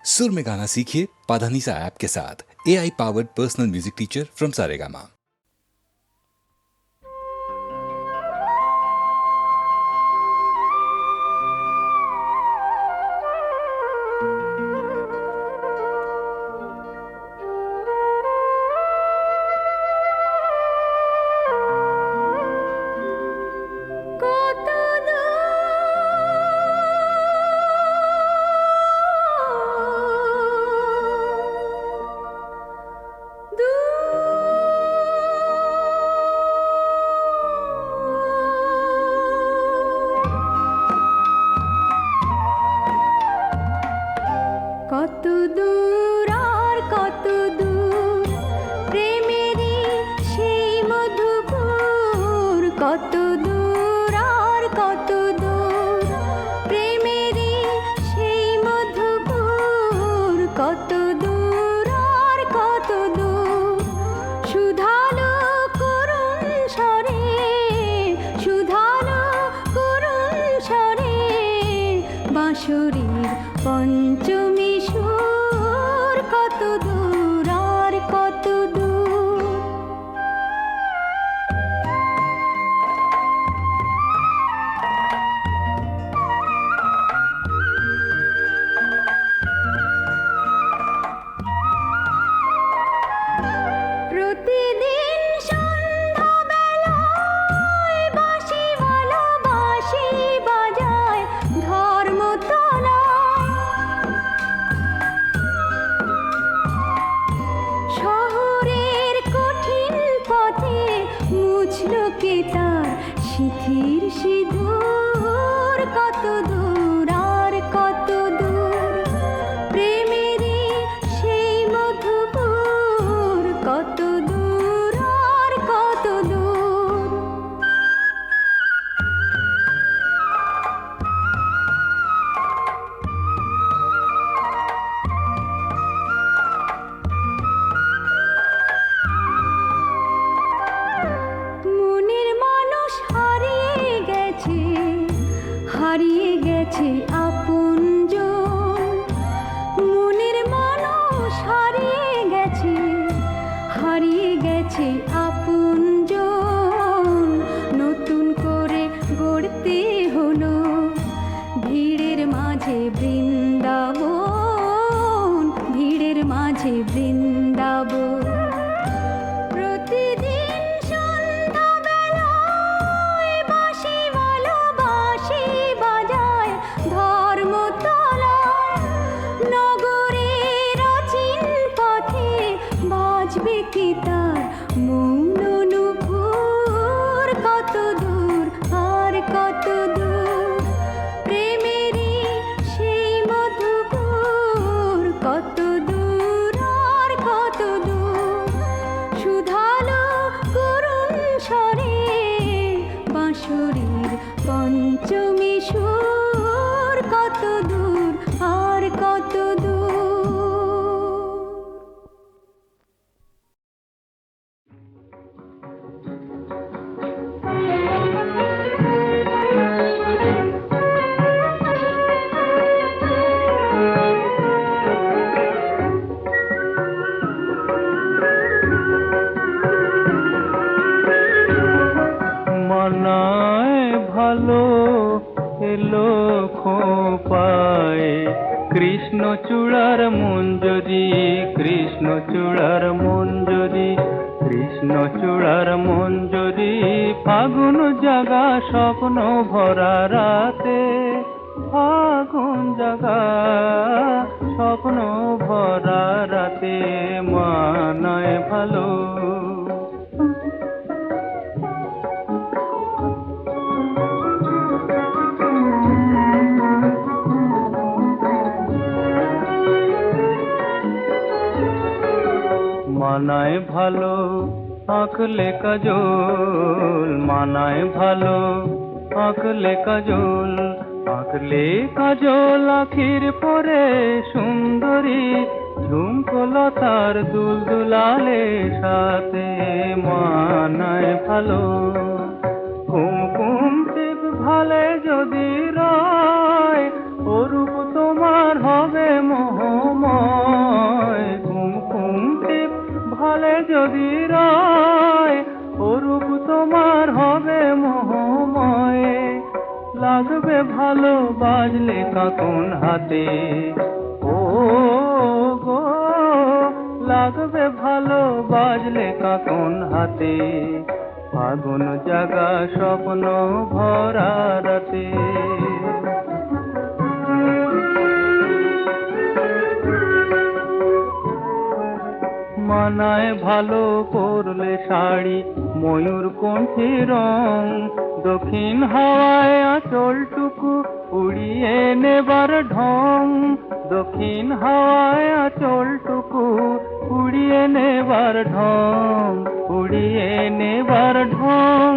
सुर में गाना सीखिए पाधानीसा ऐप के साथ। AI powered personal music teacher from Saregama. কত দূর আর কত দূর প্রেমেরই সেই মধুপুর, কত দূর আর কত দূর প্রেমেরই সেই মধুপুর, কত দূর আর কত দূর সুধালো করুণ স্বরে, সুধালো করুণ স্বরে বাঁশরীর পঞ্চমী সুর, কত দূর আর কত দূর। প্রতিদিন সন্ধ্যাবেলায় বাঁশিওয়ালা বাঁশি বাজায় ধর্মতলা, শহরের কঠিন পথে মুছল কে তার সিঁথির সিঁদুর, কত দূর আর কত দূর প্রেমেরই সেই মধুপুর, কত দূর আর কত দূর। মনের মানুষ হারিয়ে গেছে, হারিয়ে গেছে আপনজন, মনের মানুষ হারিয়ে গেছে, হারিয়ে গেছে আপনজন, নতুন করে গড়তে হলো ভিড়ের মাঝে বৃন্দাবন, ভিড়ের মাঝে বৃন্দাবন। প্রতিদিন সন্ধ্যাবেলায় বাঁশিওয়ালা বাঁশি বাজায় ধর্মতলা, নগরের অচিন পথে বাজবে কি তার মৌন নুপুর, কত দূর আর কত দূর প্রেমেরই সেই মধুপুর, কত দূর আর কত দূর সুধালো করুণ স্বরে বাঁশরীর পঞ্চমী সুর, কত দূর আর কত দূর। মানায় ভালো এলো খোপায় কৃষ্ণচূড়ার মঞ্জরি, কৃষ্ণচূড়ার মঞ্জরি, কৃষ্ণচূড়ার মঞ্জরি, ফাগুন জাগা স্বপ্ন ভরা রাতে, ফাগুন জাগা স্বপ্ন ভরা রাতে মানায় ভালো। মানায় ভালো আঁকলে কাজল, মানায় ভালো আঁকলে কাজল, আঁকলে কাজল আখির পরে সুন্দরী, ঝুমকলতার দুলদুলালে সাথে মানায় ভালো। কুমকুম টিপ ভালে যদি রয়, ওরূপ তোমার হবে মোহম হাতে। ও গো লাগবে ভালো বাজলে কাকন হাতে, ফাগুন জাগা স্বপ্ন ভরা রাতে। মানায় ভালো পরলে শাড়ি ময়ূর কণ্ঠী রং, দক্ষিণ হাওয়ায় আঁচলটুকু উড়িয়ে নেবার ঢং, দক্ষিণ হাওয়ায় আঁচলটুকু উড়িয়ে নেবার ঢং, উড়িয়ে নেবার ঢং।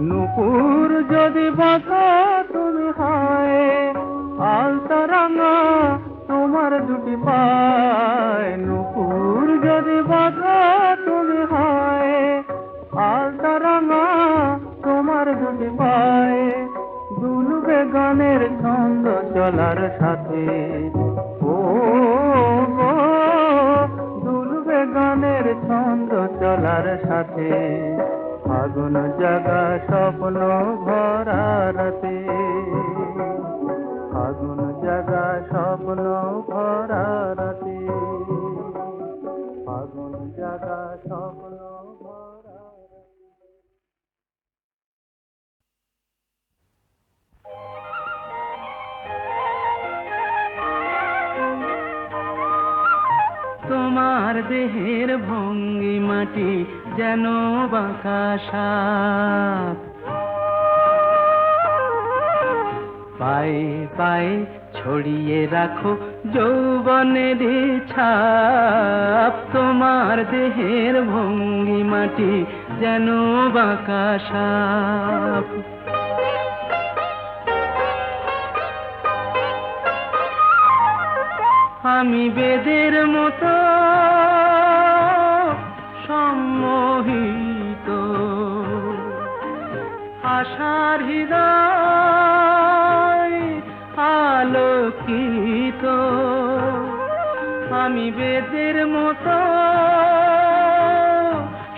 নুপুর যদি বাঁকা তুমি হয়, আলতা রাঙা তোমার দুটি পায়, নুপুর যদি বাঁকা তুমি হয়, আলতা রাঙা তোমার দুটি পায়, দুলবে গানের ছন্দ চলার সাথে। ও গো দুলবে গানের ছন্দ চলার সাথে, ফাগুন জাগা স্বপ্ন ভরা রাতে, ফাগুন জাগা স্বপ্ন ভরা রাতে, ফাগুন জাগা স্বপ্ন ভরা রাতে। তোমার দেহের ভঙ্গি মাটি যেন বাঁকা সাপ, পায়ে পায়ে ছড়িয়ে রাখো যৌবনের ছাপ, তোমার দেহের ভঙ্গি মাটি যেন বাঁকা সাপ। আমি বেদের মতো সম্মোহিত, আশার হৃদয় আলোকিত, আমি বেদের মতো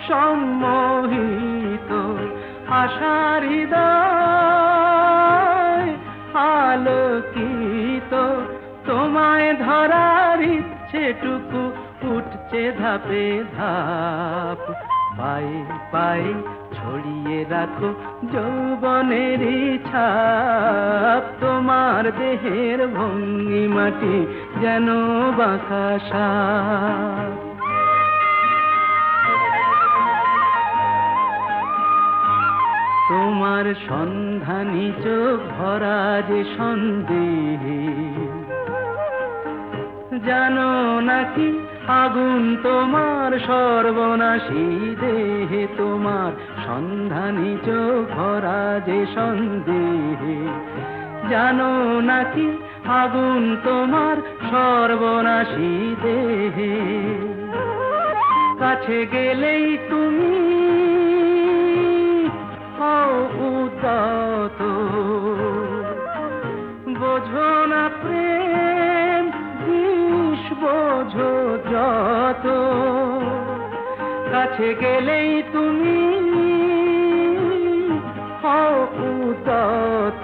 সম্মোহিত, আশার হৃদয় আলোকিত, তোমায় ধরার ইচ্ছেটুকু উঠছে ধাপে ধাপ, পায়ে পায়ে ছড়িয়ে রাখো যৌবনের ছাপ, তোমার দেহের ভঙ্গি মাটি যেন বাঁকা সাপ। তোমার সন্ধানী চোখ ভরা যে সন্দেহে, জানো নাকি আগুন তোমার সর্বনাশী দেহে, তোমার সন্ধানী চোখ ভরা যে সন্দেহে, জানো নাকি আগুন তোমার সর্বনাশী দেহে, কাছে গেলেই তুমি হও উদাত, বোঝো না প্রেম বিষ বোঝো যত, কাছে গেলেই তুমি হও উদাত,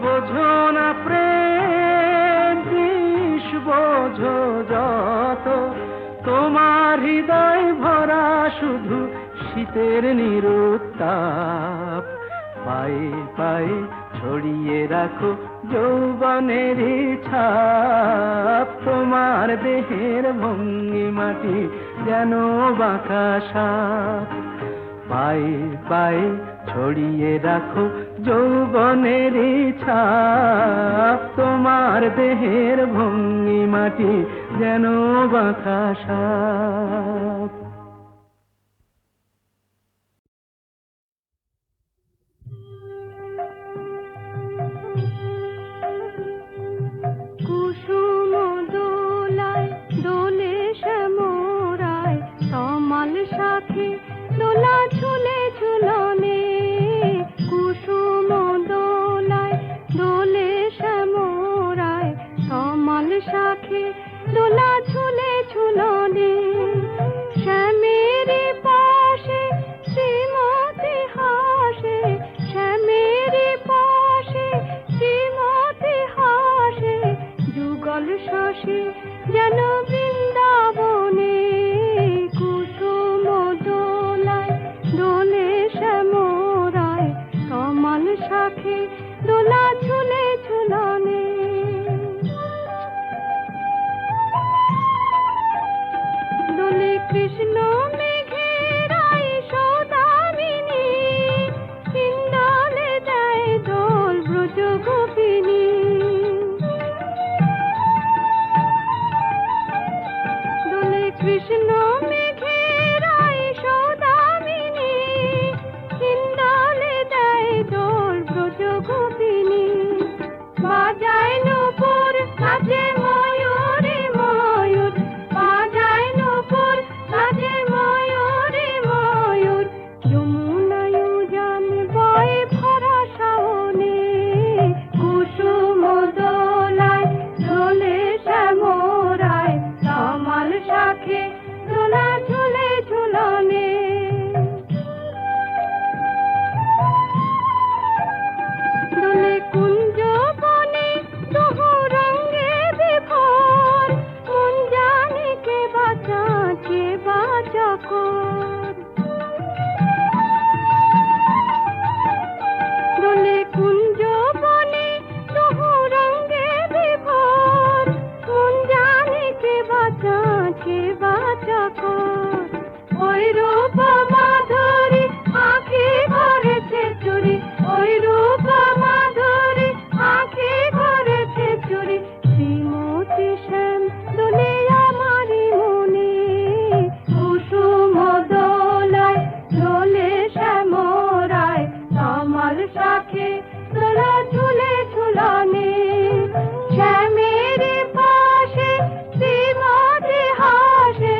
বোঝো না প্রেম বিষ বোঝো যত, তোমার হৃদয় ভরা শুধু শীতের নিরুত্তাপ, পায়ে পায়ে ছড়িয়ে রাখো যৌবনের ছাপ, তোমার দেহের ভঙ্গি মাটি যেন বাঁকা সাপ, পায়ে পায়ে ছড়িয়ে রাখো যৌবনের ছাপ, তোমার দেহের ভঙ্গি মাটি যেন বাঁকা সাপ। কুসুম দোলায় দোলে শ্যামরায়, তমাল সাথে দোলা ঝুলে ঝুলনে, কুসুম দোলায় দোলে শ্যামরায়, তমাল সাথে দোলা ঝুলে ঝুলনে, শাখে দোলা ঝুলে ঝুলনে। দোলে কৃষ্ণ মেঘের আই সৌদামিনী, হিন্দলে দেয় দোল ব্রজ গোপিনী। দোলে কৃষ্ণ মেঘের আই সৌদামিনী, হিন্দলে দেয় দোল ব্রজ গোপিনী। বাজায় নূপুর নাচে ময়ূরে ময়ূর, বাজায় নূপুর নাচে ময়ূরে ময়ূর। যমুনায় উজান বয়ে ভরা শাওনে, কুসুম দোলায় দোলে শ্যামরায়, তমাল শাখে দোলা ঝুলে ঝুলনে। দোলে কুঞ্জ বনে দোহো রঙে বিভোর, মন জানে কে বাঁচা কর। দোলে কুঞ্জ বনে দোহো রঙে বিভোর, মন জানে কে বাঁচা কর। ওই রূপ মাধুরী আঁখি ভরেছে চুরি, ওই রূপ মাধুরী আঁখি ভরেছে চুরি। শ্রীমতী শ্যাম দোলে আমারি মনে, কুসুম দোলায় দোলে শ্যামরায়, তমাল শাখে দোলা ঝুলে ঝুলনে। শ্যামের পাশে শ্রীমতী হাসে,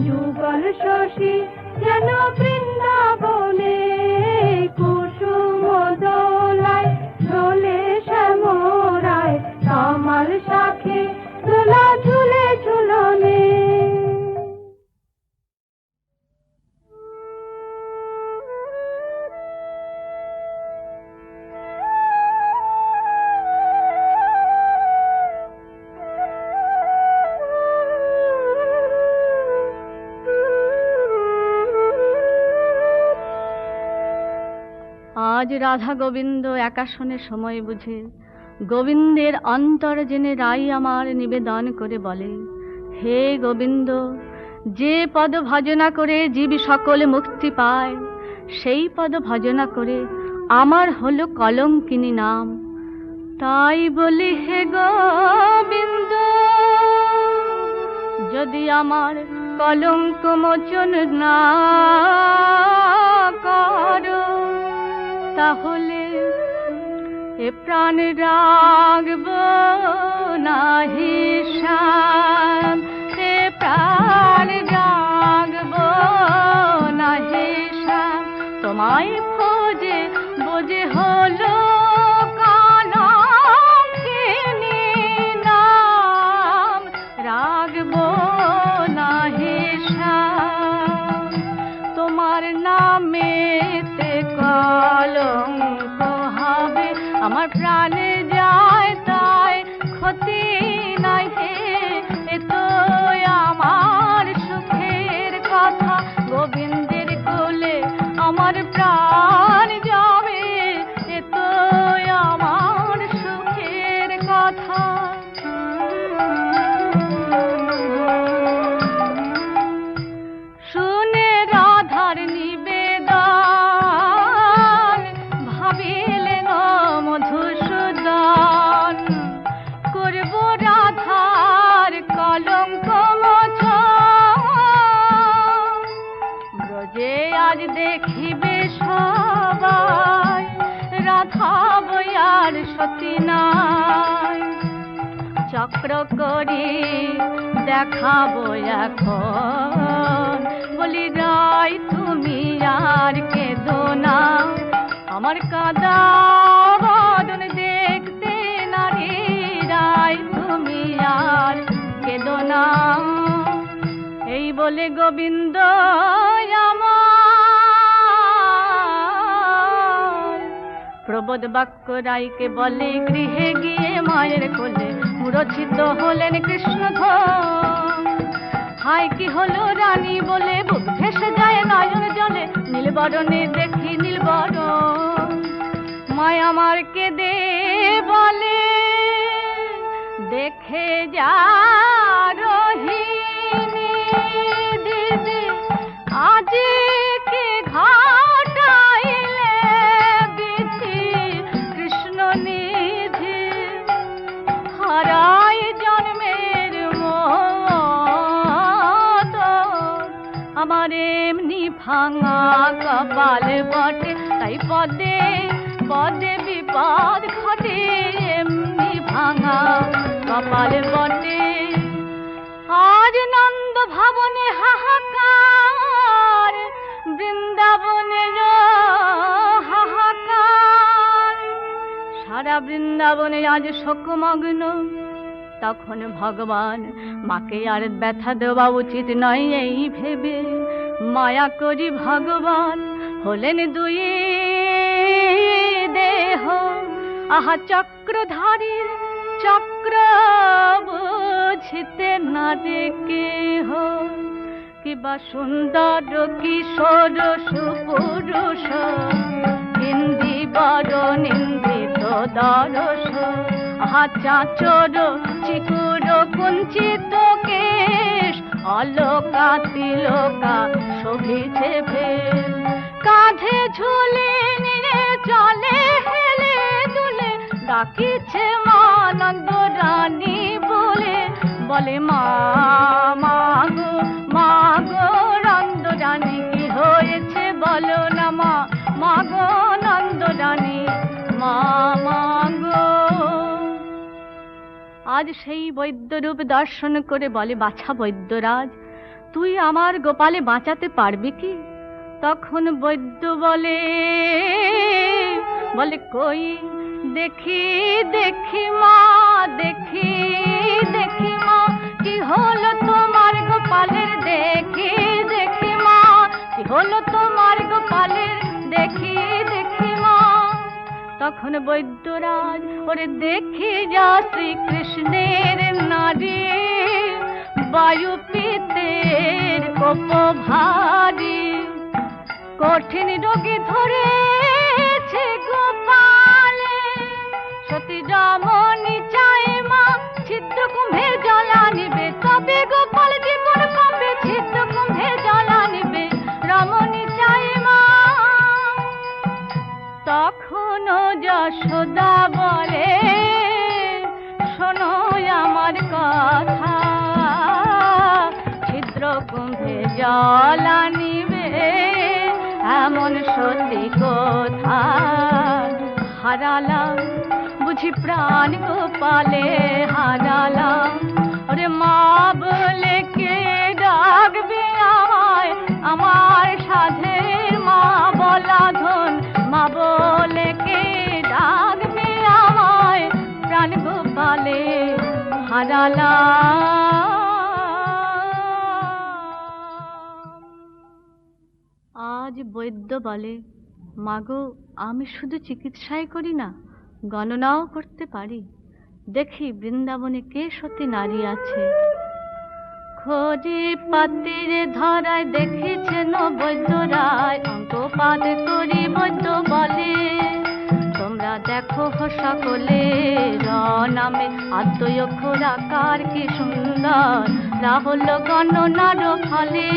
যুগল শশী যেন বৃন্দাবনে। কুসুম দোলায় দোলে শ্যামরায়, তমাল শাখে দোলা ঝুলে ঝুলনে। আজ রাধা গোবিন্দ একাশনে সময় বুঝে, গোবিন্দের অন্তর জেনে রাই আমার নিবেদন করে বলে, হে গোবিন্দ, যে পদ ভজনা করে জীব সকল মুক্তি পায়, সেই পদ ভজনা করে আমার হলো কলঙ্কিনী নাম। তাই বলি হে গোবিন্দ, যদি আমার কলঙ্ক মোচন না করো, তাহলে এ প্রাণ রাখব নাহি শান, এ প্রাণ রাখব নাহি শান। তোমায় খোঁজে বোঝে হলো কলঙ্কিনী নাম, রাখব নাহি শান। তোমার নামেতে কলঙ্ক হবে, আমার প্রাণে যায় তাই ক্ষতি নাই হে। এ তো আমার সুখের কথা, গোবিন্দের কোলে আমার প্রাণ যাবে, এ তো আমার সুখের কথা। শুনে রাধার নিবেদন, ভাবিলেন মধুসূদন, করব রাধার কলঙ্ক মোচন। ব্রজে আজ দেখিবে সবাই, রাধা বয়ার সতী নাই। চক্র করি দেখাবো এখন, বলি রাই তুমি আর কেঁদো না, আমার কাঁদা বদন দেখতে নারী। রাই তুমি আর কেঁদো না। এই বলে গোবিন্দ আমার প্রবোধ বাক্য রাইকে বলে, গৃহে গিয়ে মায়ের কোলে মূরছিত হলেন কৃষ্ণধর। হায় কি হলো রানী বলে বুক ভেসে যায় নয়ন জলে, নীলবরণে দেখি নীলবরণ। মায় আমার কেঁদে বলে দেখে যা রোহিণী দিদি আজি কে ঘাটাইলে বিধি কৃষ্ণ নিধি হারাই জন্মের মতো আমার এমনি ভাঙা কপাল বটে তাই পদে পদে বিপদ ঘটে এমনি ভাঙা কপাল বটে আজ নন্দ ভবনে হাহাকার বৃন্দাবনে হাহাকার সারা বৃন্দাবনে আজ শোকমগ্ন তখন ভগবান মাকে আর ব্যথা দেওয়া উচিত নয় এই ভেবে মায়া করি ভগবান হলেন দুই দেহ আহা চক্রধারীর চক্র বুঝিতে না দেখে কিবা সুন্দর কিশোর সুপুরুষ হিন্দি বড় নিন্দিত দরস আহা চাচর চিকুর কুঞ্চিত কেশ অলোকা তিলোকা শোভিছে ভেল কাঁধে ঝুলে নিরে চলে হেলে দুলে ডাকিছে মা নন্দ রানী বলে বলে মা মাগো মাগো নন্দ রানী কি হয়েছে বলো না মা মাগো নন্দ রানী মা মাগো আজ সেই বৈদ্যরূপ দর্শন করে বলে বাছা বৈদ্যরাজ তুই আমার গোপালে বাঁচাতে পারবি কি তখন বৈদ্য বলে বলে কই দেখি দেখি মা দেখি দেখি মা কি হলো তোমার গোপালের দেখি দেখি মা কি হলো তোমার গোপালের দেখি দেখি মা তখন বৈদ্যরাজ ওরে দেখি যা শ্রীকৃষ্ণের নারী বায়ুপীতের কোপ ভারী কঠিন রোগে ধরেছে গোপালে সতী রমণী চায় মা ছিদ্র কুম্ভে জলা নিবে তবে গোপাল জীবন কমবে ছিদ্র কুম্ভে জলা নিবে রমণী চায় মা তখন যশোদা বলে শোনো আমার কথা ছিদ্র কুম্ভে জলা নিবে এমন সত্যি কথা হারালাম বুঝি প্রাণ গোপালে হারালাম ওরে মা বলে কে ডাকবে আমায় আমার সাধের মা বলা ধন মা বলে কে ডাকবে আমায় প্রাণ গোপালে হারালাম আজ বৈদ্য বলে মাগো আমি শুধু চিকিৎসাই করি না গণনাও করতে পারি দেখি বৃন্দাবনে কে সতী নারী আছে খড়ি পাতির ধরায় দেখেছেন বৈদ্য রায় অঙ্কপাত করি বৈদ্য বলে তোমরা দেখো সকলে নামে আদ্যয় অক্ষরাকার কি সুন্দর রাহুল গণনার ফলে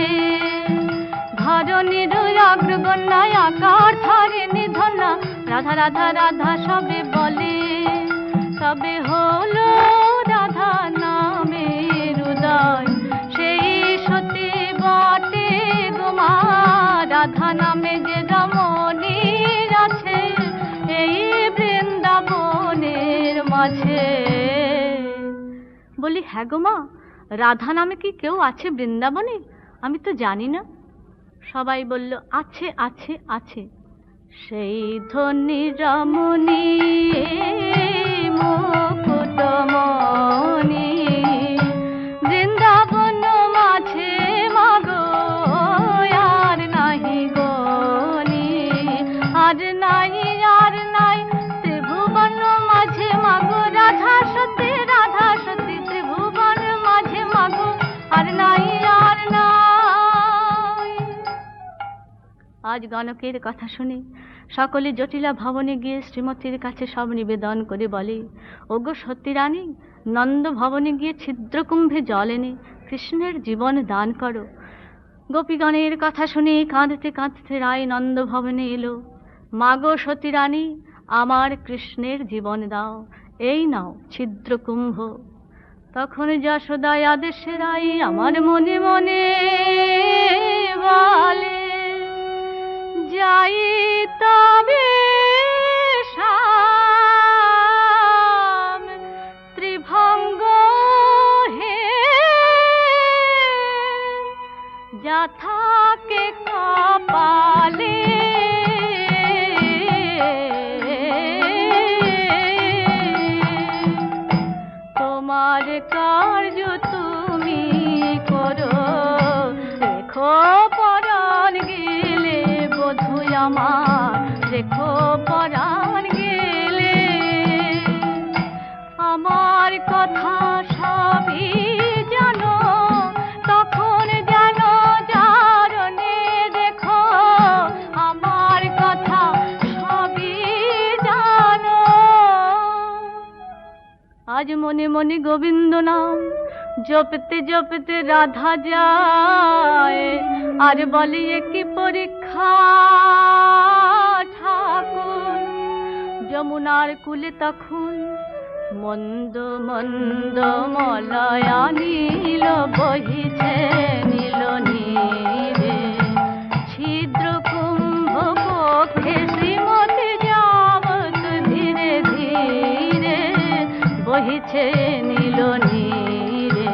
ধরণীর অগ্রগণ্যায় আকার ধরে নিধনা রাধা রাধা রাধা সবে বলে তবে হলো রাধা নামের উদয় সেই সতী বটে গোমা রাধা নামে যে রমণীর আছে এই বৃন্দাবনের মাঝে বলি হ্যাঁ গো মা রাধা নামে কি কেউ আছে বৃন্দাবনে আমি তো জানি না সবাই বলল আছে আছে আছে সেই ধনী রমণী মুকুটমণি বৃন্দাবন মাঝে মাগো আর নাহি গনি আর নাই ত্রিভুবন মাঝে মাগো রাধা সতী ত্রিভুবন মাঝে মাগো আর নাই আজ গণকের কথা শুনে সকলে জটিলা ভবনে গিয়ে শ্রীমতীর কাছে সব নিবেদন করে বলে, ওগো সতী রানী, নন্দ ভবনে গিয়ে ছিদ্রকুম্ভে জল এনে কৃষ্ণের জীবন দান করো। গোপীগণের কথা শুনে কাঁদতে কাঁদতে রায় নন্দ ভবনে এলো। মাগো সতী রানী, আমার কৃষ্ণের জীবন দাও, এই নাও ছিদ্রকুম্ভ। তখন যশোদায় আদেশে রায় আমার মনে মনে বলে, যাই তবে শ্যাম ত্রিভঙ্গ হে, যা থাকে কপালে তোমার কার্য তুমি করো, রেখো পরাণ গেলে বধূ আমার, রেখো পরাণ গেলে। আমার কথা সবই জানো, তখন যেন জারণে দেখো, আমার কথা সবই জানো। আজ মনে মনে গোবিন্দ নাম জপতে জপতে রাধা যায়, আর বলে কি পরীক্ষা ঠাকুর। যমুনার কুলে তখন মন্দ মন্দ মলয়া নীল বহিছে নীল নীরে, ছিদ্র কুম্ভ পক্ষে শ্রীমতী যাবত ধীরে ধীরে বহিছে নীল নীরে।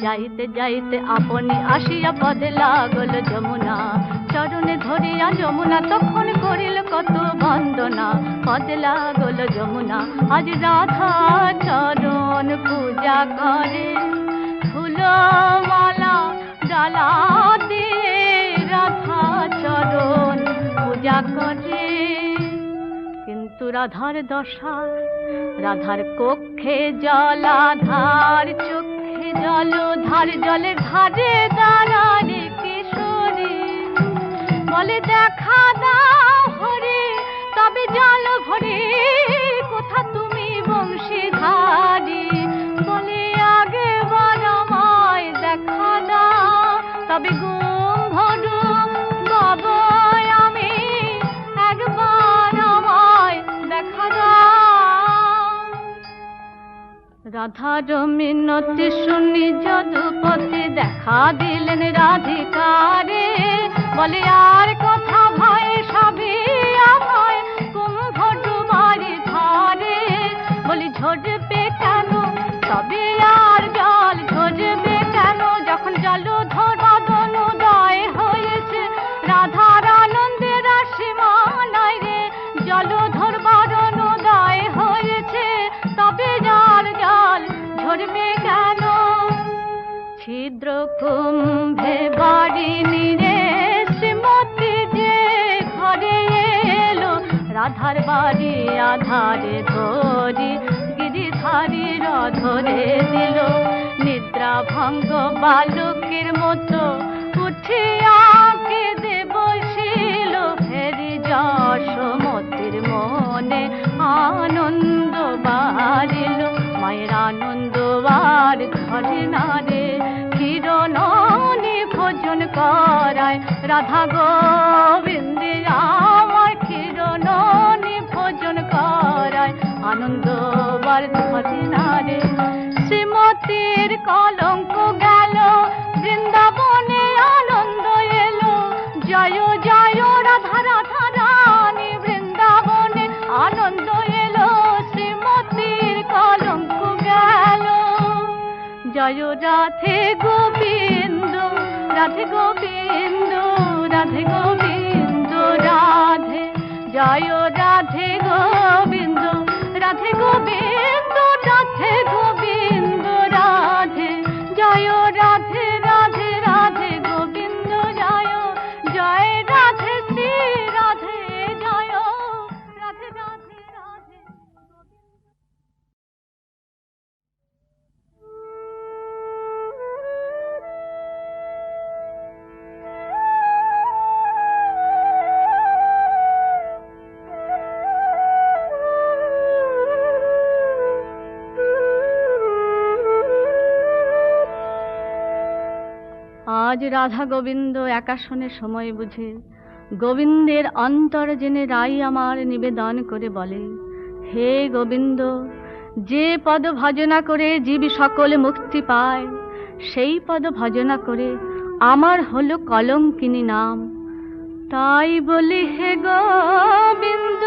যাইতে যাইতে আপনি আসিয়া পদে লাগল যমুনা, চরণে ধরিয়া যমুনা তখন করিল কত বন্দনা। পদে লাগল যমুনা, আজ রাধা চরণ পূজা করে, ফুল মালা ডালা দিয়ে রাধা চরণ পূজা করে। কিন্তু রাধার দশা, রাধার কক্ষে জলাধার, চোখে জলধার, জলের ধারে দাঁড়ালে কিশোরী, বলে দেখা দাও হরে, তবে জল ভরে, কোথা তুমি বংশীধারী। বলে আগে বার আমায় দেখা দাও, তবে গুম ভরু বাবা আমি, একবার আমায় দেখা দাও। রাধার মিনতি শুনি যদুপতি দেখা দিলেন রাধিকারে, বলে আর কথা ভয় সবই আমায়, কুম্ভ ডুবারি ধারে। বলি ঝরবে কেন, তবে আর জল ঝরবে কেন, যখন জলধর বদনোদয় হয়েছে, রাধার আনন্দের সীমা নাই রে। জলধর বদনোদয় হয়েছে, তবে আর জল ঝরবে কেন। ছিদ্র কুম্ভে বাড়ি নিরে শ্রীমতী যে ঘরে এলো, রাধার বাড়ি আধারে ধরি গিরিধারীর ধরে দিল। নিদ্রা ভঙ্গ বালকের মতো উঠিয়া কেঁদে বসিল, ফেরি যশোমতির মনে আনন্দ বাড়িল। মায়ের আনন্দ আর ধরে না রে, কিরণনি ভোজন করায় রাধা গোবিন্দে আমার, কিরণনি ভোজন করায় আনন্দ বার ধরে না রে। শ্রীমতীর কলঙ্ক গেল, বৃন্দাবনে আনন্দ এলো। জয় জয় রাধা রাধা রানী, বৃন্দাবনে আনন্দ এলো। শ্রীমতীর কলঙ্ক গেল। জয় রাধে গোবিন্দ, রাধে গোবিন্দ, রাধে গোবিন্দ রাধে। জয় রাধে গোবিন্দ, রাধে গোবিন্দ, রাধে গোবিন্দ রাধে। জয় রাধে রাধে রাধে গোবিন্দ জয়, জয় রাধে শ্রী রাধে জয়, রাধে রাধে রাধে। আজ রাধা গোবিন্দ একা শোনে সময় বুঝে, গোবিন্দের অন্তর জেনে রাই আমার নিবেদন করে বলে, হে গোবিন্দ, যে পদ ভজনা করে জীব সকল মুক্তি পায়, সেই পদ ভজনা করে আমার হলো কলঙ্কিনী নাম। তাই বলি হে গোবিন্দ,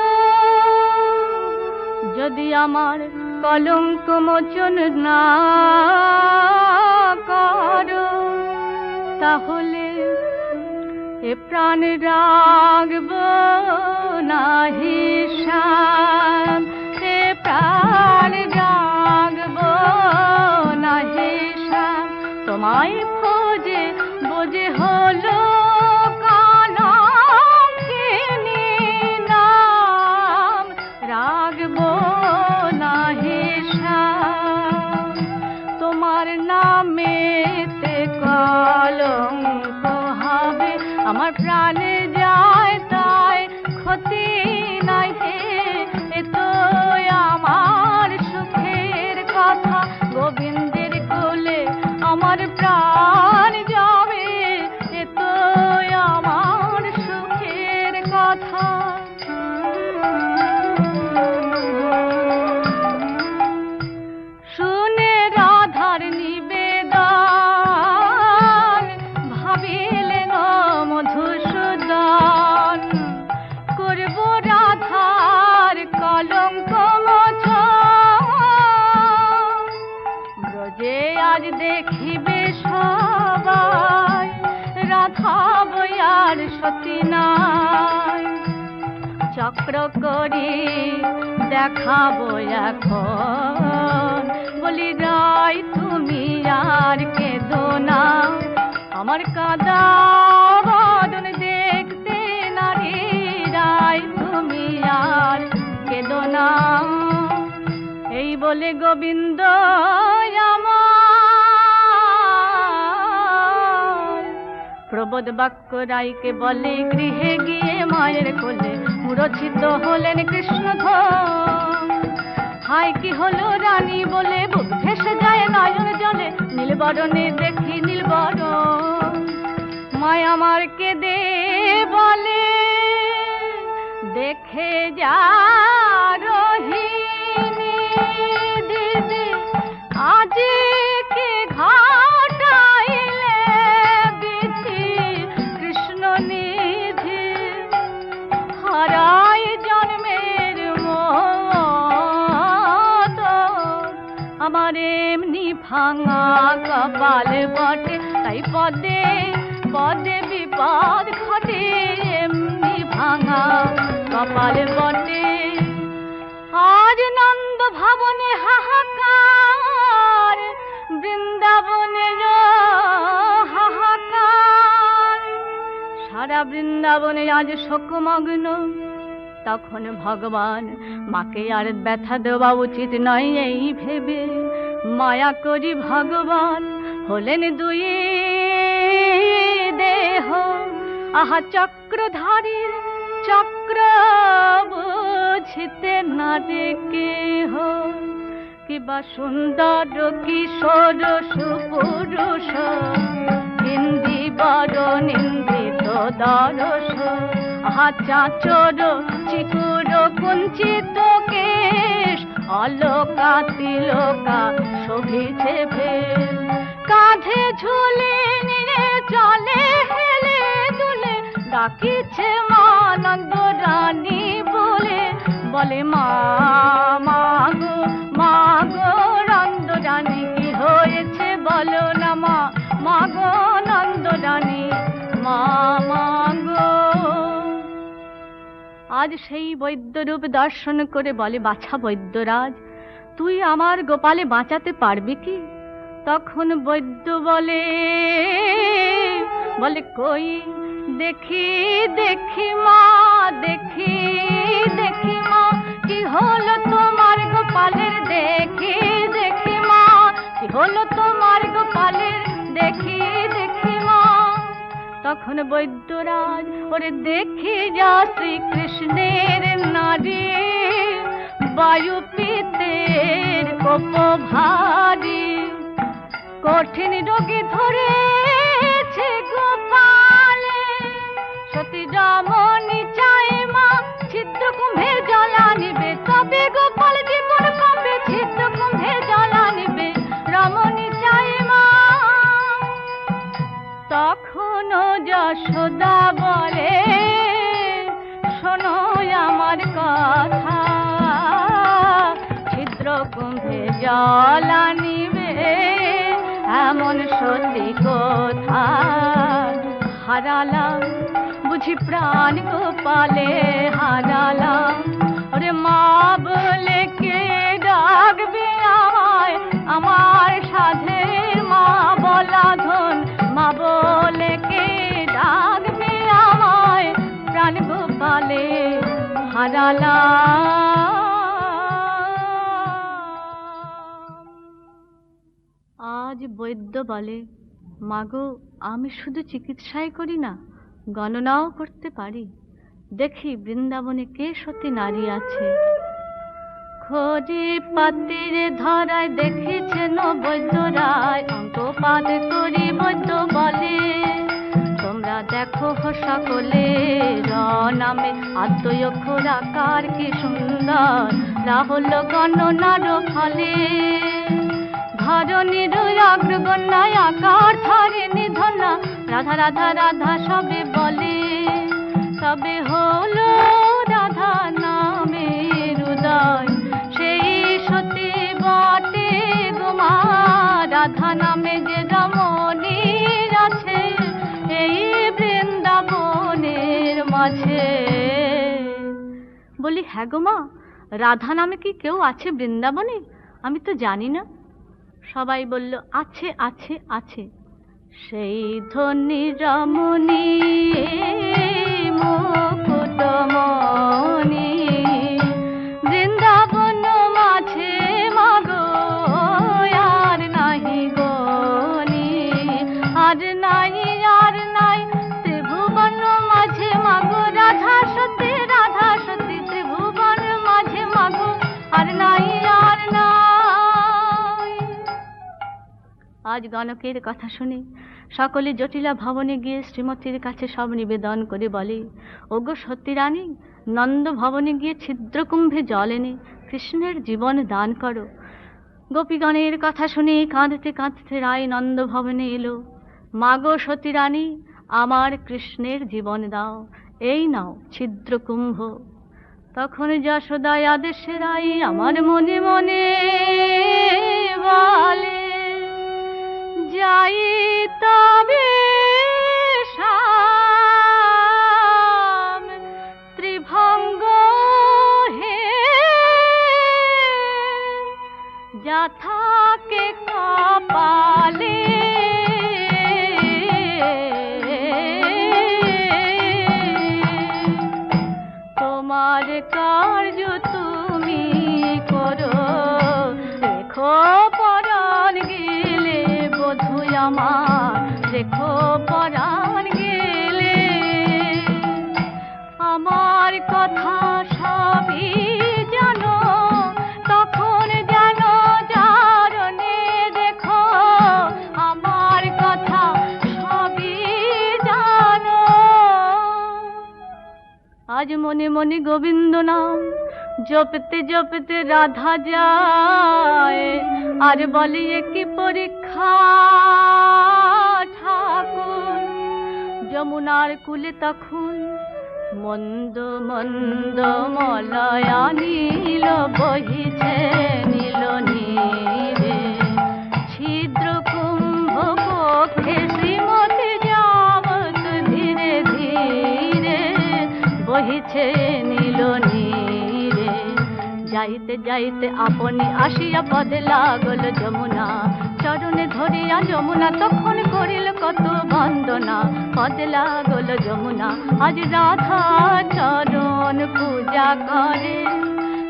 যদি আমার কলঙ্ক মোচন না করো, তাহলে এ প্রাণ রাখব নাহি শাম, এ প্রাণ রাখব নাহি শাম। তোমায় খোঁজে বোঝে হলো কলঙ্কিনী নাম, রাখব নাহি শাম। তোমার নামেতে কলঙ্ক হবে, আমার প্রাণে যায় তাই ক্ষতি নাই হে। এ তো আমার সুখের কথা, গোবিন্দের কোলে আমার প্রাণ যাবে, এ তো আমার সুখের কথা। শুনে রাধার নিবেদন, ভাবিলেন মধুসূদন, করব রাধার কলঙ্ক মোচন। ব্রজে আজ দেখিবে সবাই, রাধা বয়ার সতী নাই। চক্র করি দেখাবো এখন, বলি রাই তুমি আর কেঁদো না, আমার কাঁদা বদন দেখতে নারী, রাই তুমি আর কেঁদো না। এই বলে গোবিন্দ আমার প্রবোধ বাক্য রাইকে বলে, গৃহে গিয়ে মায়ের কোলে মূরছিত হলেন কৃষ্ণধন। হায় কি হলো রানী বলে বুক ভেসে যায় নয়ন জলে, নীলবরণে দেখি নীলবরণ। মায় আমার কেঁদে বলে, দেখে যা রোহিণী দিদি, আজ কে ঘটাইলে বিধি কৃষ্ণ নিধি। হারাই জন্মের মত আমার এমনি ভাঙা কপাল বটে, তাই পদে পদে বিপদ ঘটে, এমনি ভাঙা কপাল বটে। আজ নন্দ ভবনে হাহাকার, বৃন্দাবনে হাহাকার, সারা বৃন্দাবনে আজ শোকমগ্ন। তখন ভগবান মাকে আর ব্যথা দেওয়া উচিত নয় এই ভেবে, মায়া করি ভগবান হলেন দুই দেহ। আহা চক্রধারীর চক্র বুঝিতে না যে কেহ, কিবা সুন্দর কিশোর সুপুরুষ, ইন্দিবর নিন্দিত দরস। আহা চাচর চিকুর কুঞ্চিত কেশ, অলোকা তিলকা শোভিছে ভেল। কাঁধে ঝুলে নিয়ে চলে হেলে দুলে, ডাকিছে মা নন্দ রানী বলে, বলে মা মাগো মাগো নন্দ রানী কি হয়েছে বলো না মা, মাগো নন্দ রানী মা মাগো। আজ সেই বৈদ্যরূপ দর্শন করে বলে, বাছা বৈদ্যরাজ, তুই আমার গোপালে বাঁচাতে পারবি কি? তখন বৈদ্য বলে, বলে কই দেখি দেখি মা, দেখি দেখি মা, কি হলো তোমার গোপালের, দেখি দেখি মা, কি হলো তোমার গোপালের, দেখি দেখি মা। তখন বৈদ্যরাজ, ওরে দেখি যা শ্রীকৃষ্ণের নারী, বায়ুপীতের কোপ ভারী, কঠিন রোগে ধরেছে যশোদা বলে শোনো আমার কথা, ছিদ্র কুম্ভে জল আনিবে এমন সত্যি কথা। হারালাম বুঝি প্রাণ গোপালে, হারালাম ওরে মা বলে কে ডাকবে আমায়, আমার সাধের মা বলা ধন, মা বলে কে ডাকবে আমায়, প্রাণ গোপালে হারালাম। আজ বৈদ্য বলে মাগো আমি শুধু চিকিৎসাই করি না, গণনাও করতে পারি। দেখি বৃন্দাবনে কে সতী নারী আছে। খোঁজি পাতিরে ধরায় দেখেছেন বৈদ্য রায়, অঙ্কপাত করি বৈদ্য বলে তোমরা দেখো সকলে নামে আদ্বয় খোরাকার কি সুন্দর, রাহুল গণনার ফলে ধরণীর অগ্রগণ্যায় আকার ধরে নিধনা, রাধা রাধা রাধা সবে বলে, তবে হলো রাধা নামের উদয়, সেই সতী বটে গোমা, রাধা নামে যে রমণীর আছে এই বৃন্দাবনের মাঝে। বলি হ্যাঁ গো মা, রাধা নামে কি কেউ আছে বৃন্দাবনে? আমি তো জানি না। সবাই বলল আছে আছে আছে। সেই ধনী রমণী মুকুটমণি বৃন্দাবন মাঝে মাগো আর নাহি গনি, আর নাই আর নাই ত্রিভুবন মাঝে মাগো রাধা সতী, রাধা সতী ত্রিভুবন মাঝে মাগো আর নাই আর নাই। আজ গণকের কথা শুনে সকলে জটিলা ভবনে গিয়ে শ্রীমতীর কাছে সব নিবেদন করে বলে, ওগো সতী রানী, নন্দ ভবনে গিয়ে ছিদ্রকুম্ভে জল এনে কৃষ্ণের জীবন দান করো। গোপীগণের কথা শুনে কাঁদতে কাঁদতে রায় নন্দ ভবনে এলো। মাগো সতী রানী, আমার কৃষ্ণের জীবন দাও, এই নাও ছিদ্রকুম্ভ। তখন যশোদায় আদেশে রাই আমার মনে মনে বলে, যাই তবে শ্যাম ত্রিভঙ্গ হে, যা থাকে কপালে তোমার কার্য তুমি করো, রেখো পরাণ গেলে বধূ আমার, রেখো পরাণ গেলে আমার কথা সবই জানো, তখন জানো জারণে দেখো আমার কথা সবই জানো। আজ মনে মনে গোবিন্দ নাম জপতে জপতে রাধা যায়, আর বলে কি পরীক্ষা ঠাকুর। যমুনার কুলে তখন মন্দ মন্দ মলয়া নীল বহিছে নীল নীরে, ছিদ্র কুম্ভ পক্ষে শ্রীমতী যাবত ধীরে ধীরে বহিছে নীল নীরে। যাইতে যাইতে আপনি আসিয়া পদে লাগল যমুনা, চরণে ধরিয়া যমুনা তখন করিল কত বন্দনা। পদে লাগল যমুনা আজ রাধা চরণ পূজা করে,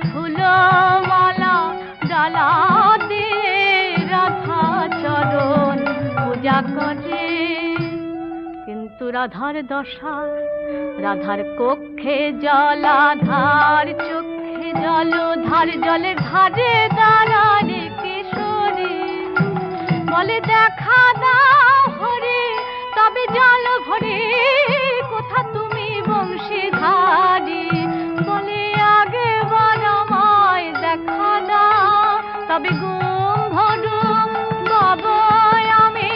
ফুল মালা ডালা দিয়ে রাধা চরণ পূজা করে। কিন্তু রাধার দশা, রাধার কক্ষে জলাধার, চোখে জলধার, জলের ধারে দাঁড়ানে কিশোরী বলে দেখা দাও হরি, তবে জল ভরে কোথা তুমি বংশীধারী। বলে আগে বার আমায় দেখা দাও, তবে গুম ভরুম বাবা আমি,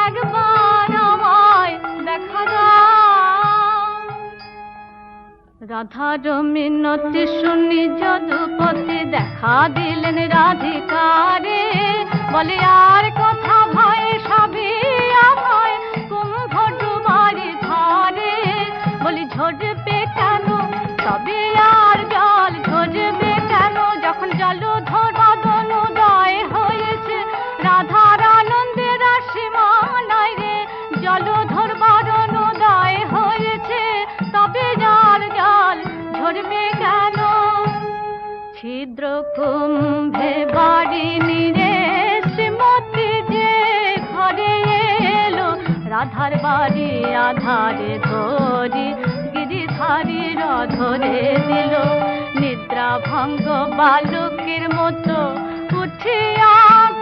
একবার আমায় দেখা দাও। রাধার মিনতি শুনি যদুপতি দেখা দিলেন রাধিকারে, বলে আর কথা ভয় সবই আমায় কুম্ভ ডুবারি ধারে। বলি ঝরবে কেন তবে আর জল ঝরবে কেন, যখন জলধর বাদন উদয় হয়েছে রাধার আনন্দের সীমা নাই রে। জলধর বাদন উদয় হয়েছে তবে আর জল ঝরবে কেন। ছিদ্র কুম্ভে বাড়ি নিরে শ্রীমতী যে ঘরে এলো, রাধার বাড়ি আধারে ধরি গিরিধারীর ধরে দিল। নিদ্রা ভঙ্গ বালকের মতো উঠিয়া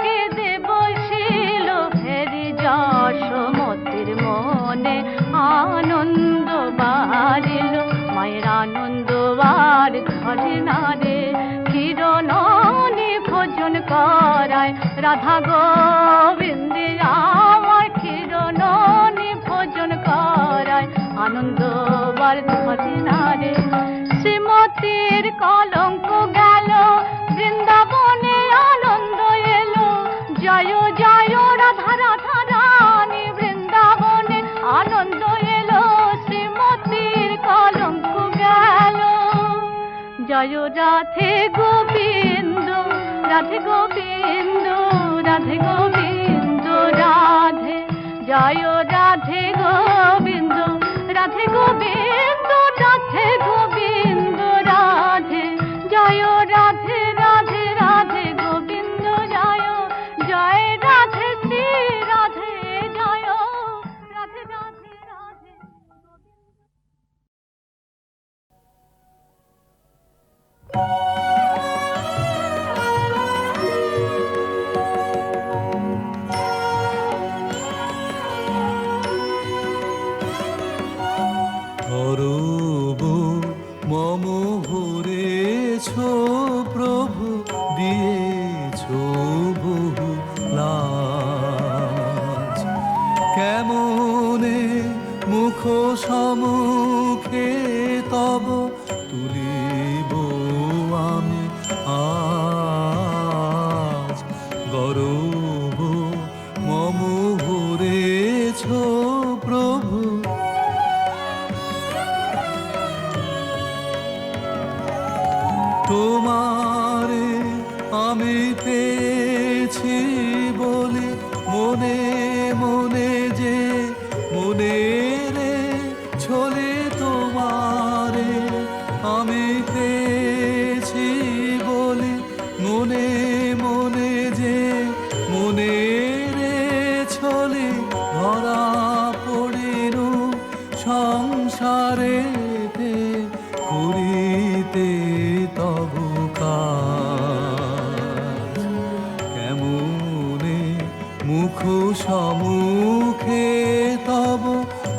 কেঁদে বসিল, ফেরি যশোমতির মনে আনন্দ বাড়িল। মায়ের আনন্দ আর ঘরে না রে, কিরণনি ভোজন করায় রাধা গোবিন্দে আমার কিরণনি ভোজন করায় আনন্দ আর ঘরে না রে। শ্রীমতীর কলঙ্ক গেল বৃন্দাবনে আনন্দ এলো, জয় জয় রাধা রাধা রানী বৃন্দাবনে আনন্দ এলো। শ্রীমতীর কলঙ্ক গেল, জয় রাধে গোবিন্দ রাধে গোবিন্দ রাধে গোবিন্দ রাধে, জয় রাধে গোবিন্দ রাধে গোবিন্দ রাধে গোবিন্দ রাধে, জয় রাধে রাধে রাধে গোবিন্দ জয়, জয় রাধে শ্রী রাধে জয় রাধে রাধে রাধে। অরব মম হরেছ প্রভু, দিয়েছ বহু লাজ। কেমনে মুখ সম্মুখে তব তুলিব আমি আজ। গরব মম হরেছ প্রভু, তোমারে আমি পেয়েছি বলে মনে মনে যে মনে রে ছলে, তোমারে আমি পেয়েছি বলে মনে মনে যে মনে রে ছলে, ধরা পড়িল সংসারে করিতে তব কাজ। কেমনে মুখ সম্মুখে তব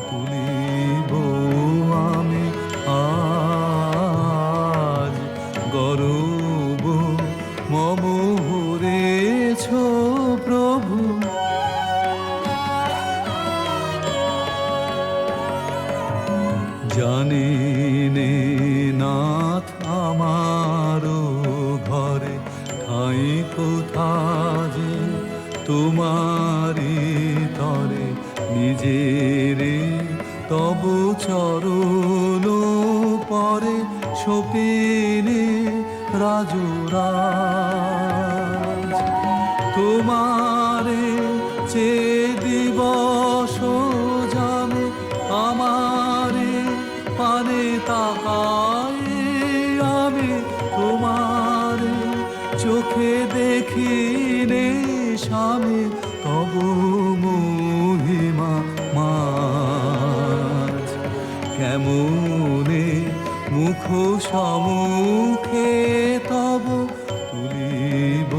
তুলিব আমি আজ। গরব মম হরেছ প্রভু, জানি নে নাথ আমারো ঘরে ঠাই কোথা যে, তোমারি তরে নিজেরে তব চরণ পরে সপিনে রাজরাজ। তোমারে চে দিবস জানে আমারে পানে তাকাই আমি, তোমারে চোখে দেখিনে স্বামী তব মহিমা মাঝ। কেমনে মুখ সম্মুখে তব তুলিব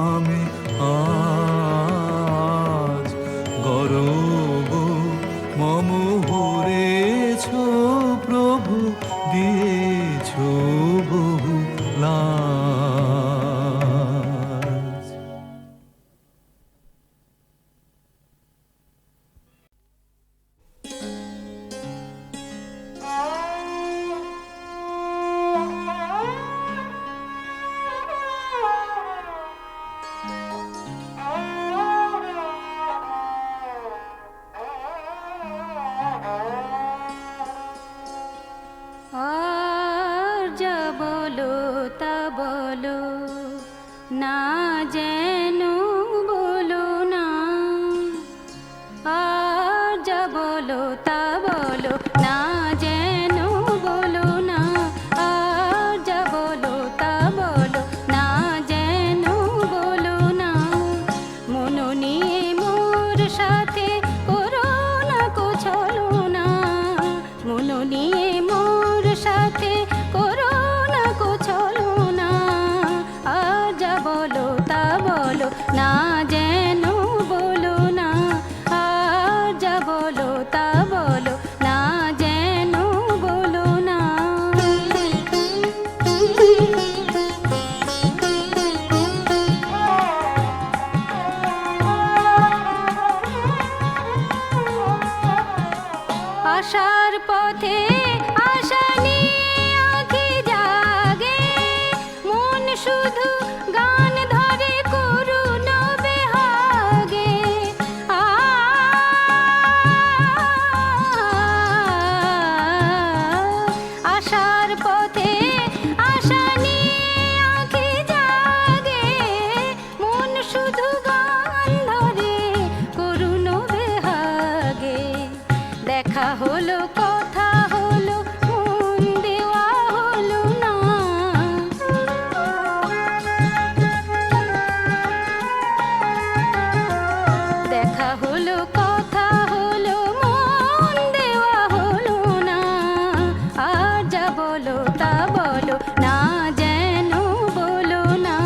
আমি আজ। গরব মম হরেছ প্রভু, দিয়েছ বহু লাজ। বলো না, যেন বলো না, আর যা বলো তা বলো না, যেন বলো না, আর যা বলো তা বলো না, যেন বলো না। মন নিয়ে মোর সাথে করো না কোছলো না, মন নিয়ে মোর সাথে করো না কোছলো না, আর যা বলো তা বলো না, যেন বলো না, আর যা বলো তা বলো না, যেন বলো না। আশার পথে আশা নিয়ে আঁখি জাগে, মন শুধু গান ধরে করুণ বেহাগে। আশার পথে আশা নিয়ে আঁখি জাগে, মন শুধু গান ধরে করুণ বেহাগে। দেখা হলো কথা হলো মন দেওয়া হলো না, দেখা হলো কথা হলো মন দেওয়া হলো না, আর যা বলো তা বলো না, যেন বলো না,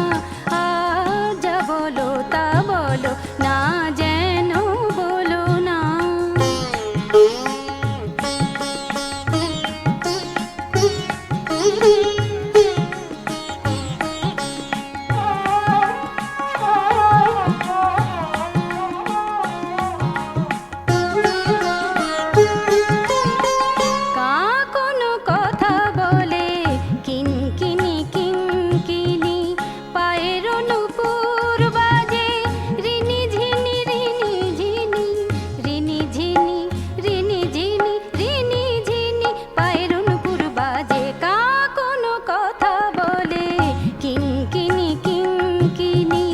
আর যা বলো তা বলো না, যেন বলো না। কা কোনো কথা বলে কিনকিনি কিনকিনি, পায়ের নূপুর বাজে রিনি ঝিনি রিনি ঝিনি, রিনি ঝিনি রিনি ঝিনি রিনি ঝিনি, পায়ের নূপুর বাজে। কা কোনো কথা বলে কিনকিনি কিনকিনি,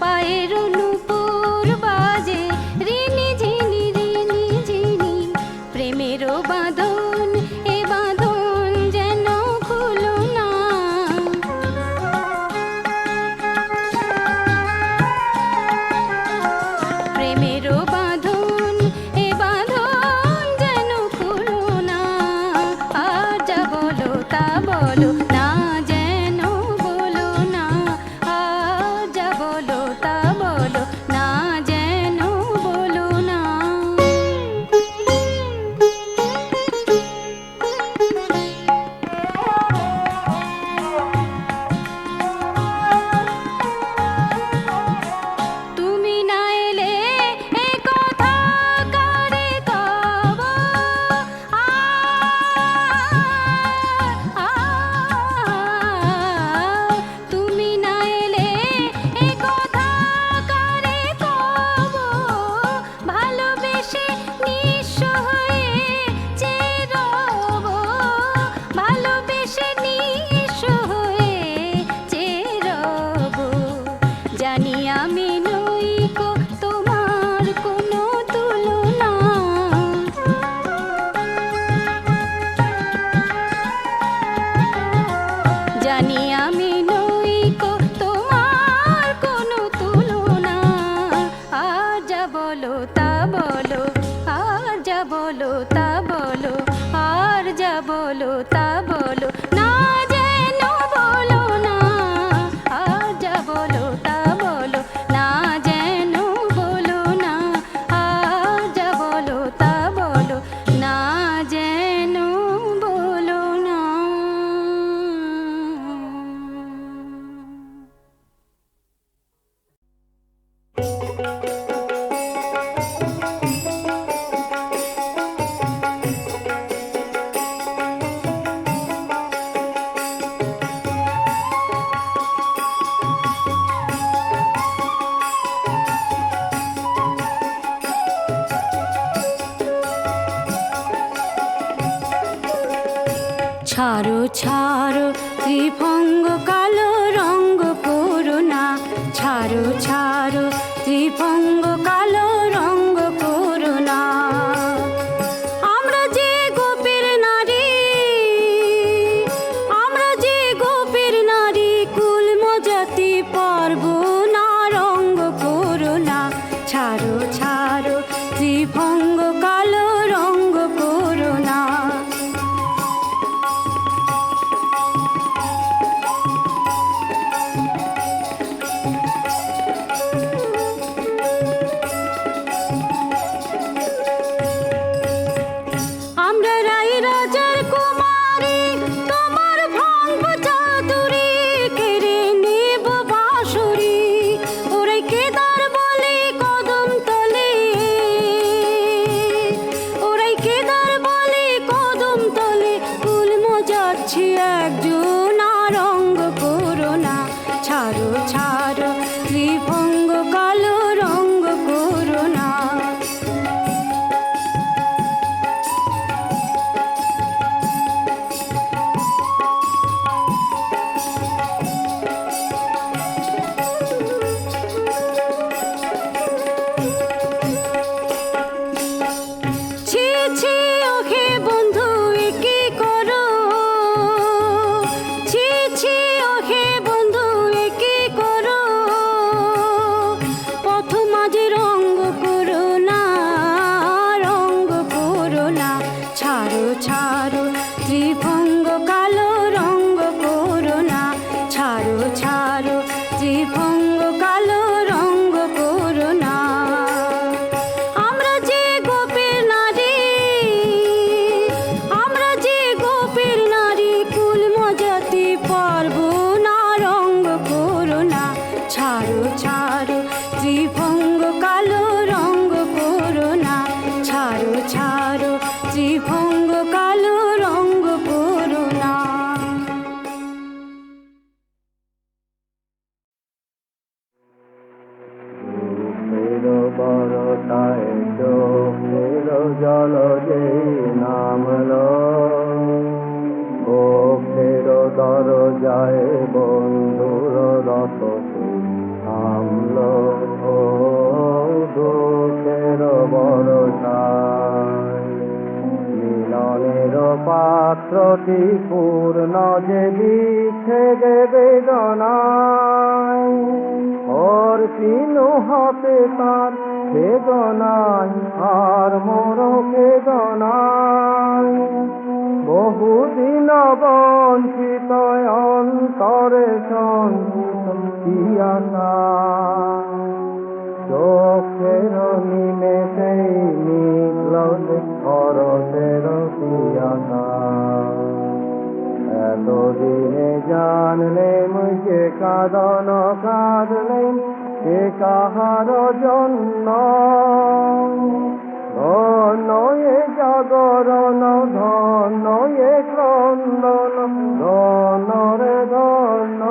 পায়ের নূপুর বাজে রিনি ঝিনি রিনি ঝিনি। প্রেমেরও বাঁধন এ বাঁধন যেন খুলো না, প্রেমেরও বাঁধন এ বাঁধন যেন খুলো না, আর যা বলো তা বলো না, যেন বলো না, আর যা বলো তা বলো না, যেন বলো না। তুমি না এলে এ কথা কারে কব, তুমি না এলে এ কথা কারে কব, ভালোবেসে নিঃস্ব হয়ে চেয়ে রব, ভালোবেসে নিঃস্ব হয়ে চেয়ে রব। জানি আমি নই কো তোমার কোনো তুলনা, জানি আমি নই কো তোমার কোনো তুলনা, আর যা বলো তা বলো, আর যা বলো তা বলো, আর যা বলো তা বলো না, যেন বলো না, আর যা বলো তা বলো না, যেন বলো না, আর যা বলো তা বলো না, যেন বলো না। ছাড়ো ছাড়ো ত্রিভঙ্গ কালো ছাড়ো ছাড়ো ত্রিভঙ্গ কালো রঙ্গ করো না। ছি ছি ওহে বন্ধু এ কি করো, ছি ছি ওহে বন্ধু এ কি করো, পথ মাঝে রঙ্গ করো না, রঙ্গ করো না। ছাড়ো ছাড়ো ত্রিভঙ্গ কালো রঙ্গ করো না, ছাড়ো ছাড়ো ত্রিভঙ্গ কালো রঙ্গ করো না। আমরা যে গোপের নারী, আমরা যে গোপের নারী, কুল মজাতে পারবো না, রঙ্গ করো না। ছাড়ো ছাড়ো ত্রিভঙ্গ কালো রঙ্গ করো না, ছাড়ো ছাড়ো ত্রিভঙ্গ কালো রঙ্গ করো না। চোখের বরতায় চোখের জল যে নামলো, চোখের দরজায় বন্ধুর রত থামলো। ও দুঃখের বরতায় মিলনের পাত্রটি পূর্ণ যে বিচ্ছেদে বেদনায়, ওর চিনু হাতে তার বেদনায় আর মোর বেদনায়। বহুদিন বঞ্চিত অন্তরে সঞ্চিত আশা, চোখের নিমেষে নিকল খরচের পিয়াসা। এতদিনে জানলেম যে কাঁদন কাঁদলেন সে কাহার জন্য, ধন্য এ জাগরণ ধন্য এ ক্রন্দন ধন্য রে ধন্য।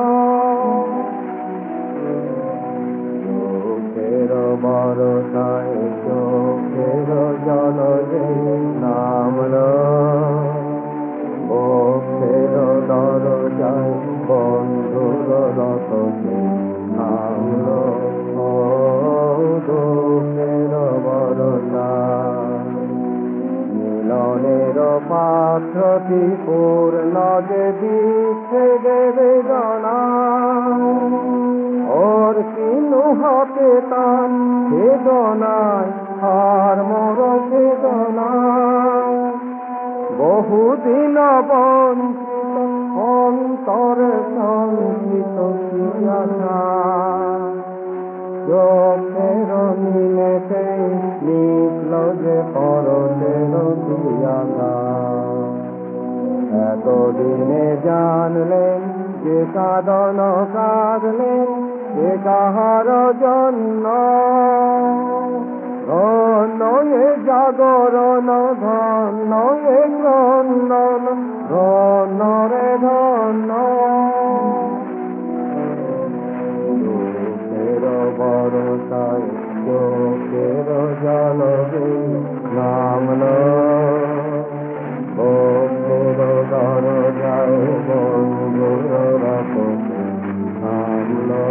চোখের বরসায় চোখের জল যে নামলো, চোখের দরজায় বন্ধুর রত থামলো। ও দুঃখের বরসায় মিলনের পাত্রটি পূর্ণ যে বিচ্ছেদে বেদনায়, ওর কিনু হাতে তার বেদনায় আর মোর বেদনায়। বহুদিন বঞ্চিত অন্তরে সঞ্চিত পিয়াসা, চোখের নিমেষে নিকল যে পরশের পিয়াসা। এতদিনে জানলেন যে কাঁদন কাঁদলেন সে কাহার জন্য, ধন্য এ জাগরণ ধন্য এ ক্রন্দন ধন্য রে ধন্য। চোখের বরসায় চোখের জল যে নামলো, চোখের দরজায় বন্ধুর রত থামলো।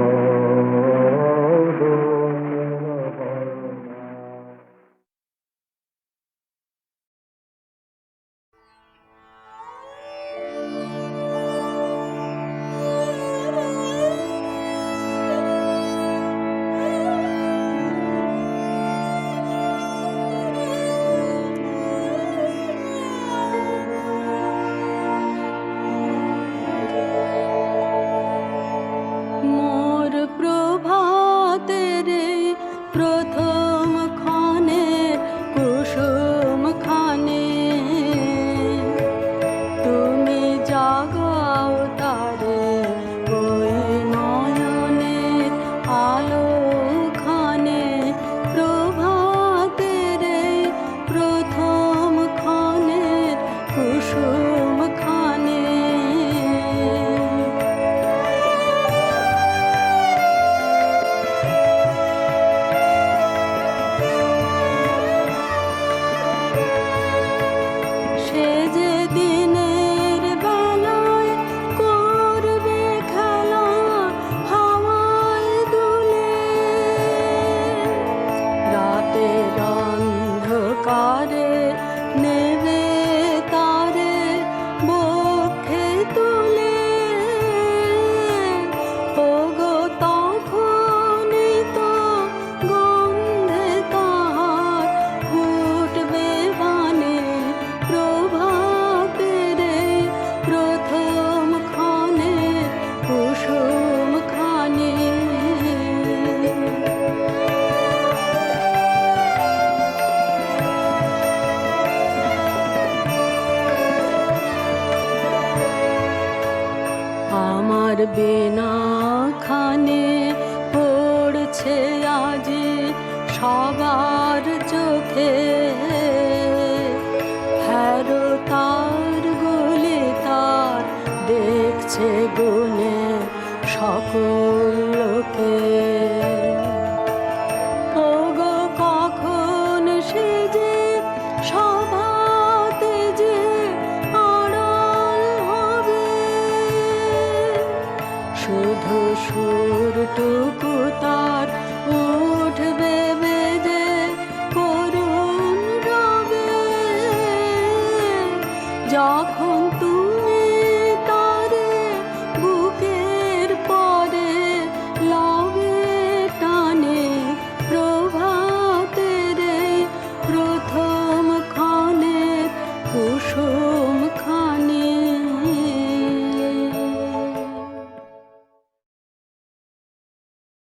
বিনা খানে পড়ছে আজ সবার চোখে, হ্যারো তার গলি তার দেখছে গুনে সকল লোকে। ওগো কখন সে যে সভাতে যে আড়াল হবে, শুধু সুরটুকু তার